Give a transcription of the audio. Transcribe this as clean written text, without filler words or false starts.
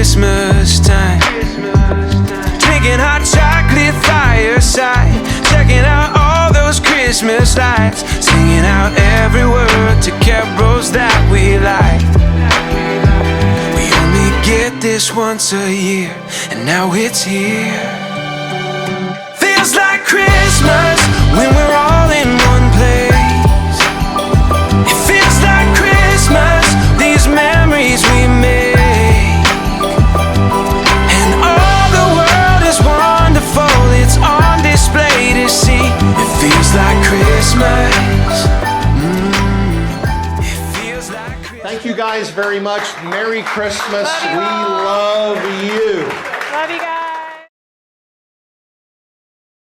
Christmas time. Drinking hot chocolate fireside, checking out all those Christmas lights, singing out every word to carols that we like. We only get this once a year, and now it's here. Feels like Christmas when we're all in one place. It feels like Christmas, these memories we make. And all the world is wonderful, it's on display to see. It feels like Christmas. It feels like Christmas. Thank you guys very much. Merry Christmas. We love you. Love you guys.